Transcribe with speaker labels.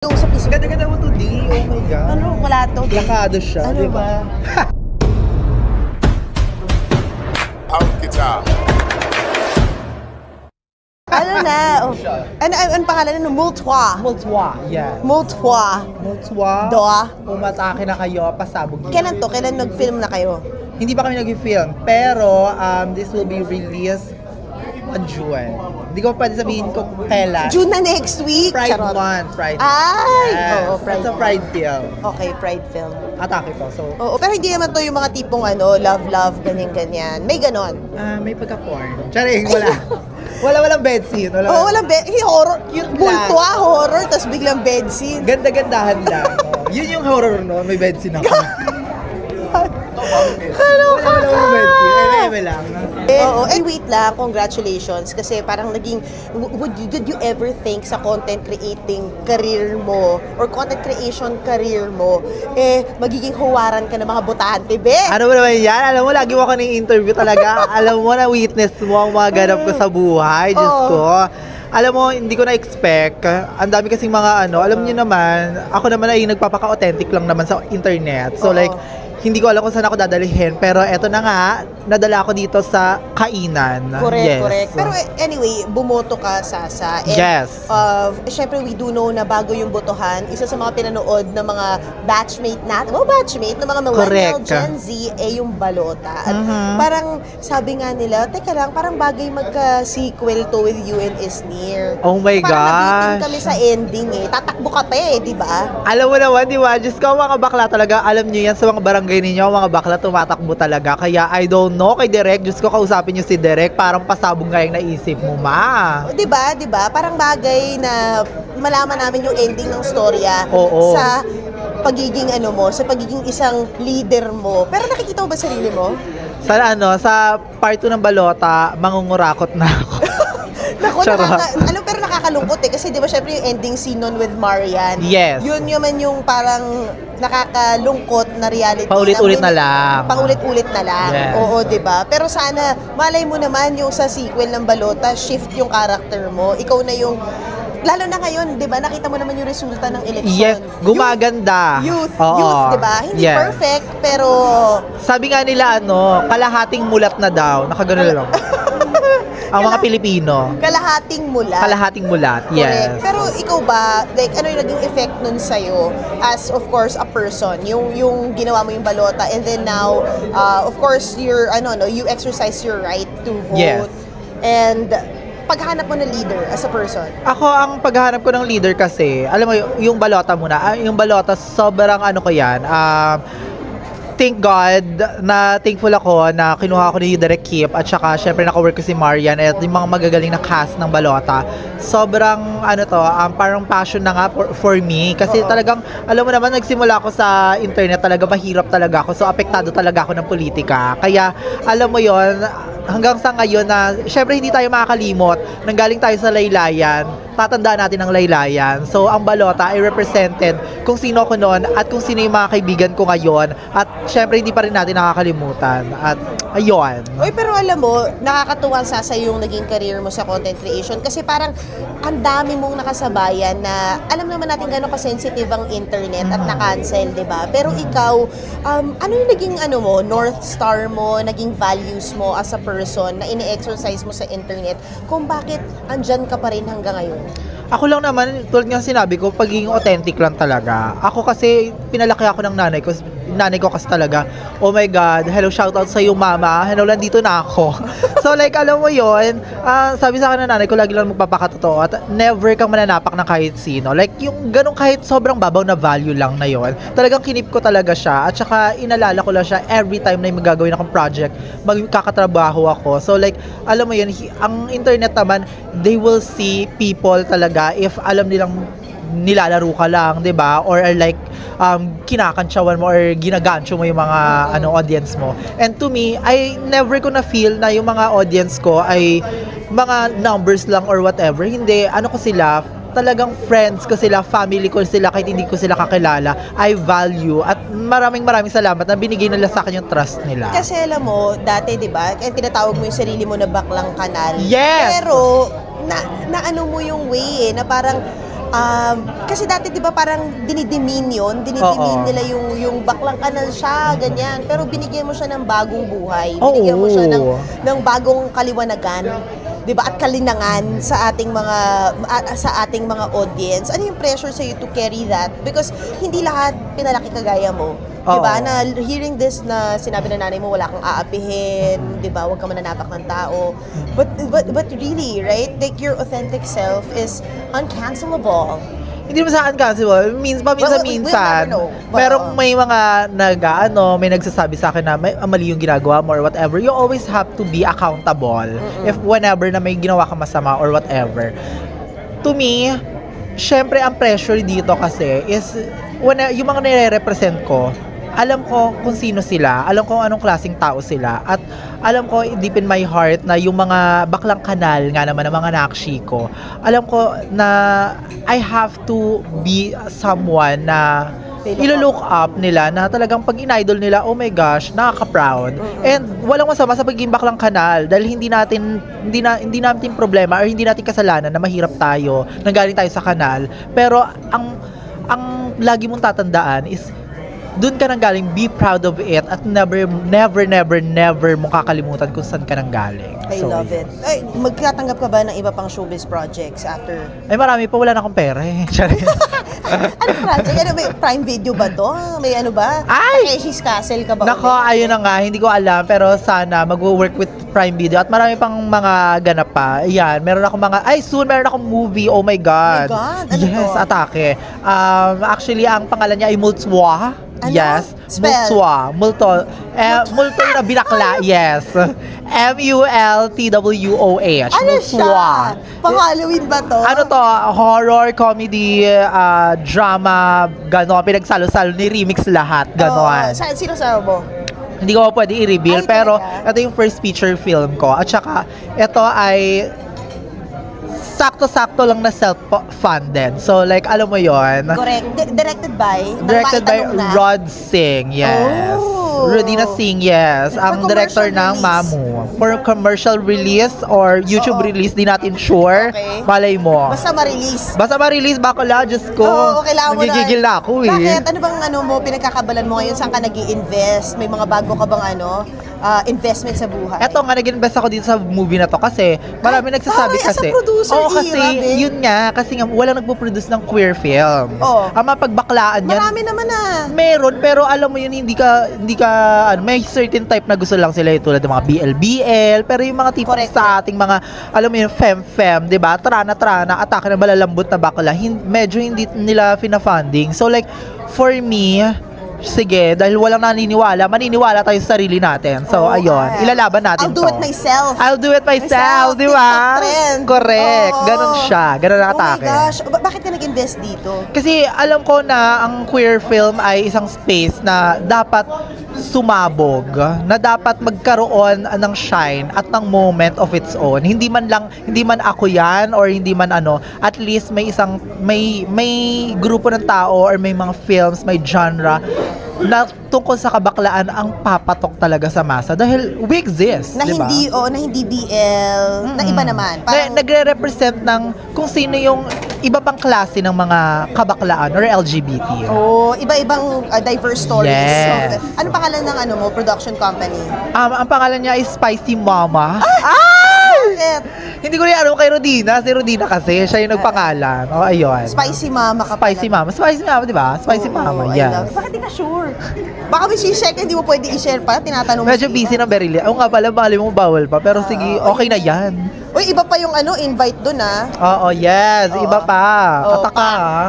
Speaker 1: Usap isip.
Speaker 2: Ganda-ganda mo today. Oh my God.
Speaker 1: Ano, wala to.
Speaker 2: Lakado siya,
Speaker 1: Ano
Speaker 2: di ba?
Speaker 1: Ano na? Oh. Ano pangalan na? Multwa.
Speaker 2: Multwa, yes.
Speaker 1: Multwa.
Speaker 2: Multwa.
Speaker 1: Doa.
Speaker 2: Umatake na kayo, pasabog niyo.
Speaker 1: Kailan to? Kailan nag-film na kayo?
Speaker 2: Hindi pa kami nag-film, pero this will be released on June. Hindi ko pwede sabihin kung kailan.
Speaker 1: June na next week?
Speaker 2: Pride
Speaker 1: Charot.
Speaker 2: month, Pride.
Speaker 1: Ay!
Speaker 2: Yes.
Speaker 1: Oo, Pride.
Speaker 2: It's a Pride film.
Speaker 1: Okay, Pride film.
Speaker 2: Atake po, so...
Speaker 1: Oo, pero hindi naman to yung mga tipong love, ganyan-ganyan. May ganon.
Speaker 2: may pagka-porn. Charing, wala. Walang bed scene.
Speaker 1: Oo, walang bed. Horror.
Speaker 2: Cute
Speaker 1: Multwa, horror, tapos biglang bed scene.
Speaker 2: Ganda-gandahan lang. Yun yung horror no, may bed scene ako.
Speaker 1: Kaloka ka!
Speaker 2: Eme lang.
Speaker 1: Oo, and wait lang, congratulations. Kasi parang did you ever think sa content creating career mo, or content creation career mo, magiging huwaran ka ng mga botante, be?
Speaker 2: Ano mo naman yan? Alam mo, lagi mo ako interview talaga. Alam mo na witness mo ang mga ganap ko sa buhay. Diyos ko. Alam mo, hindi ko na-expect. Ang dami kasing mga alam niyo naman, ako naman ay nagpapaka-authentic lang naman sa internet. So like, hindi ko alam kung saan ako dadalhin, pero eto na nga, nadala ako dito sa kainan.
Speaker 1: Correct,
Speaker 2: yes.
Speaker 1: correct. Pero anyway, bumoto ka, Sasa. And,
Speaker 2: yes.
Speaker 1: Syempre, we do know na bago yung botohan, isa sa mga pinanood ng mga batchmate natin, ng mga millennial,
Speaker 2: correct.
Speaker 1: Gen Z, yung balota. At parang sabi nga nila, teka lang, parang bagay magka-sequel to With You and Is Near.
Speaker 2: Oh my gosh.
Speaker 1: Parang nabitin kami sa ending tatakbo ka pa di ba?
Speaker 2: Alam mo naman, di ba? Diyos ko, mga bakla talaga, alam nyo yan sa mga barangay ninyo, mga bakla tumatakbo talaga. Kaya I don't know kay Direk, Diyos ko, kausapin nyo si Direk, parang pasabog nga yung naisip mo, ma.
Speaker 1: Di ba? Parang bagay na malaman namin yung ending ng storya sa pagiging sa pagiging isang leader mo. Pero nakikita mo ba sarili mo?
Speaker 2: Sa part 2 ng balota, mangungurakot na ako.
Speaker 1: Naku, pero nakakalungkot kasi di ba syempre yung ending scene nun with Marian.
Speaker 2: Yes.
Speaker 1: Yun naman yung parang nakakalungkot na reality.
Speaker 2: Paulit-ulit na lang.
Speaker 1: Paulit-ulit na lang.
Speaker 2: Yes.
Speaker 1: Oo, di ba? Pero sana, malay mo naman yung sa sequel ng balota, shift yung character mo. Ikaw na yung lalo na ngayon, 'di ba? Nakita mo naman yung resulta ng eleksyon.
Speaker 2: Yes, gumaganda.
Speaker 1: Youth, 'di ba? Hindi
Speaker 2: yes.
Speaker 1: perfect, pero
Speaker 2: sabi nga nila kalahating mulat na daw. Nakagano lang. Ang mga Pilipino.
Speaker 1: Kalahating mulat.
Speaker 2: Kalahating mulat, yes.
Speaker 1: Correct. Pero ikaw ba, like, ano yung naging effect nun sa'yo as, of course, a person? Yung ginawa mo yung balota, and then now, of course, you exercise your right to vote.
Speaker 2: Yes.
Speaker 1: And paghanap mo ng leader as a person?
Speaker 2: Ako, ang paghanap ko ng leader kasi, alam mo, yung balota muna. Yung balota, sobrang ko yan. Thank God na thankful ako na kinuha ko ni Direk Kip at saka syempre naka-work ko si Marian at yung mga magagaling na cast ng balota. Sobrang parang passion na nga for me kasi talagang alam mo naman nagsimula ako sa internet, talaga mahirap talaga ako, so apektado talaga ako ng politika. Kaya alam mo yon, hanggang sa ngayon na syempre hindi tayo makakalimot, nanggaling tayo sa laylayan, tatandaan natin ang laylayan. So ang balota ay represented kung sino ko noon at kung sino yung mga kaibigan ko ngayon, at syempre hindi pa rin natin nakakalimutan. At ayun.
Speaker 1: Oy, pero alam mo, nakakatuwa sa yung naging career mo sa content creation kasi parang ang dami mong nakasabayan na alam naman natin gano'ng ka-sensitive ang internet at na-cancel, di ba? Pero ikaw, ano yung naging mo, North Star mo, naging values mo as a person na ini-exercise mo sa internet kung bakit andyan ka pa rin hanggang ngayon?
Speaker 2: Ako lang naman, tulad nga sinabi ko, pagiging authentic lang talaga. Ako kasi, pinalaki ako ng nanay ko. Nanay ko kasi talaga, oh my God, hello, shoutout sa iyo mama, hello, nandito na ako. So like, alam mo yon, sabi sa akin ng nanay ko, lagi lang magpapakatotoo at never kang mananapak ng kahit sino. Like, yung ganong kahit sobrang babaw na value lang na yon, talagang kinip ko talaga siya at saka inalala ko lang siya every time na may magagawin akong project, magkakatrabaho ako. So like, alam mo yun, ang internet naman, they will see people talaga if alam nilang nilalaro ka lang, 'di ba? Or like kinakantsawan mo or ginagancho mo yung mga audience mo. And to me, I never ko na feel na yung mga audience ko ay mga numbers lang or whatever. Hindi, ko sila, talagang friends ko sila, family ko sila, kahit hindi ko sila kakilala. I value at maraming salamat na binigay nila sa akin yung trust nila.
Speaker 1: Kasi alam mo, dati 'di ba, tinatawag mo yung sarili mo na baklang kanal.
Speaker 2: Yes!
Speaker 1: Pero na ano mo yung way na parang Kasi dati 'di ba parang dinidemean
Speaker 2: Oo.
Speaker 1: nila yung baklang kanal siya, ganyan. Pero binigyan mo siya ng bagong buhay.
Speaker 2: Oo.
Speaker 1: Binigyan mo siya ng bagong kaliwanagan, 'di ba? At kalinangan sa ating mga audience. Ano yung pressure sa you to carry that? Because hindi lahat pinalaki kagaya mo. 'Di ba?
Speaker 2: Oo.
Speaker 1: Na hearing this na sinabi na nanay mo wala kang aapihin, 'di ba? Huwag ka mananapak ng tao. But really, right? Like your authentic self is uncancelable.
Speaker 2: Hindi naman sa akin kasi,
Speaker 1: We'll never
Speaker 2: minsan,
Speaker 1: know.
Speaker 2: merong may mga may nagsasabi sa akin na mali yung ginagawa mo or whatever. You always have to be accountable if whenever na may ginawa ka masama or whatever. To me, syempre ang pressure dito kasi is yung mga nire-represent ko, alam ko kung sino sila, alam ko anong klaseng tao sila, at alam ko deep in my heart na yung mga baklang kanal nga naman ng mga nakshi ko, alam ko na I have to be someone na ilo-look up nila, na talagang pag in-idol nila, oh my gosh, nakaka-proud. And walang masama sa pagiging baklang kanal dahil hindi natin problema or hindi natin kasalanan na mahirap tayo, nanggaling tayo sa kanal. Pero ang lagi mong tatandaan is doon ka nang galing, be proud of it, at never mo kakalimutan kung saan ka nang galing.
Speaker 1: I love it. Ay, magtatanggap ka ba ng iba pang showbiz projects after?
Speaker 2: Ay, marami pa, wala na akong pera eh.
Speaker 1: Ano project? Ano, may Prime Video ba to? May ano ba?
Speaker 2: Ay!
Speaker 1: Takeshi's Castle ka ba?
Speaker 2: Nako, ayun na nga, hindi ko alam, pero sana mag-work with Prime Video at marami pang mga ganap pa. Ayan, meron meron akong movie, oh my God.
Speaker 1: Oh my God, ano
Speaker 2: yes,
Speaker 1: to?
Speaker 2: Atake. Actually, ang pangalan niya ay Multswa.
Speaker 1: Ano?
Speaker 2: Yes.
Speaker 1: Spell?
Speaker 2: Multswa. Multo na binakla, yes. Multwoh.
Speaker 1: Ano siya? Pang-Halloween ba to?
Speaker 2: Ano to? Horror, comedy, drama, gano'n. Pinagsalo-salo ni remix lahat, gano'n.
Speaker 1: Sino sa mo?
Speaker 2: Hindi ko pa pwede i-reveal,
Speaker 1: Ay,
Speaker 2: pero
Speaker 1: talaga?
Speaker 2: ito yung first feature film ko. At saka, ito ay sakto-sakto lang na self-funded. So, like, alam mo yon.
Speaker 1: Correct. Directed by?
Speaker 2: Directed by
Speaker 1: Nang maitanong na?
Speaker 2: Rod Singh, yes.
Speaker 1: Oh.
Speaker 2: Rodina Singh, yes.
Speaker 1: For
Speaker 2: Ang director ng
Speaker 1: commercial release.
Speaker 2: Mamu. For commercial release or YouTube
Speaker 1: Oo.
Speaker 2: release, di natin sure.
Speaker 1: Okay.
Speaker 2: Malay mo.
Speaker 1: Basta ma-release.
Speaker 2: Basta ma-release, bakala, Diyos ko.
Speaker 1: Oo, kailangan mo na.
Speaker 2: Nagigigil na ako eh.
Speaker 1: Bakit? Ano bang pinagkakabalan mo ngayon? Saan ka nag-i-invest? May mga bago ka bang investment sa buhay?
Speaker 2: Eto nga, nag-invest ako dito sa movie na to kasi marami nagsasabi
Speaker 1: as a
Speaker 2: kasi.
Speaker 1: producer,
Speaker 2: Oo, kasi
Speaker 1: grabe.
Speaker 2: yun nga, kasi nga walang nagpo-produce ng queer films.
Speaker 1: Oo.
Speaker 2: Ang mapagbaklaan yan.
Speaker 1: Marami naman
Speaker 2: Meron, pero alam mo yun, hindi ka may certain type na gusto lang sila, tulad ng mga BL, pero yung mga tipo
Speaker 1: Correct.
Speaker 2: sa ating mga, alam mo yun, fem, di ba? Trana, atake na malalambot na bakla, medyo hindi nila fina-funding. So like, for me, sige, dahil walang maniniwala tayo sa sarili natin. So, ayun, ilalaban natin
Speaker 1: I'll do
Speaker 2: to.
Speaker 1: it myself.
Speaker 2: I'll do it myself, di ba?
Speaker 1: TikTok trend.
Speaker 2: Correct.
Speaker 1: Oo.
Speaker 2: Ganon siya. Ganon ang
Speaker 1: Oh my
Speaker 2: atake.
Speaker 1: gosh. Bakit ka nag-invest dito?
Speaker 2: Kasi alam ko na ang queer film ay isang space na dapat sumabog, na dapat magkaroon ng shine at ng moment of its own. Hindi man ako yan or hindi man at least may grupo ng tao or may mga films, may genre na tungkol sa kabaklaan ang papatok talaga sa masa dahil we exist,
Speaker 1: Na
Speaker 2: diba?
Speaker 1: hindi BL, na iba naman. Parang,
Speaker 2: Nagre-represent ng kung sino yung iba pang klase ng mga kabaklaan or LGBT.
Speaker 1: iba-ibang diverse stories.
Speaker 2: Yes.
Speaker 1: So, ano pangalan ng production company?
Speaker 2: Ang pangalan niya is Spicy Mama.
Speaker 1: Bakit?
Speaker 2: Hindi ko rin alam kay Rodina. Si Rodina kasi, siya yung nagpangalan. Ayun.
Speaker 1: Spicy Mama ka
Speaker 2: Spicy Mama. Spicy Mama, di ba? Spicy Mama,
Speaker 1: I
Speaker 2: yes.
Speaker 1: love it. Bakit di ka sure? Baka may share ka, hindi mo pwede i-share pa. Tinatanong mo.
Speaker 2: Medyo busy ng Berili. Oo nga pala, bali mo bawal pa. Pero sige, okay na yan.
Speaker 1: Uy, iba pa yung invite doon
Speaker 2: Oo, yes. Iba pa.
Speaker 1: Oo,
Speaker 2: Ataka,
Speaker 1: pa.
Speaker 2: ha?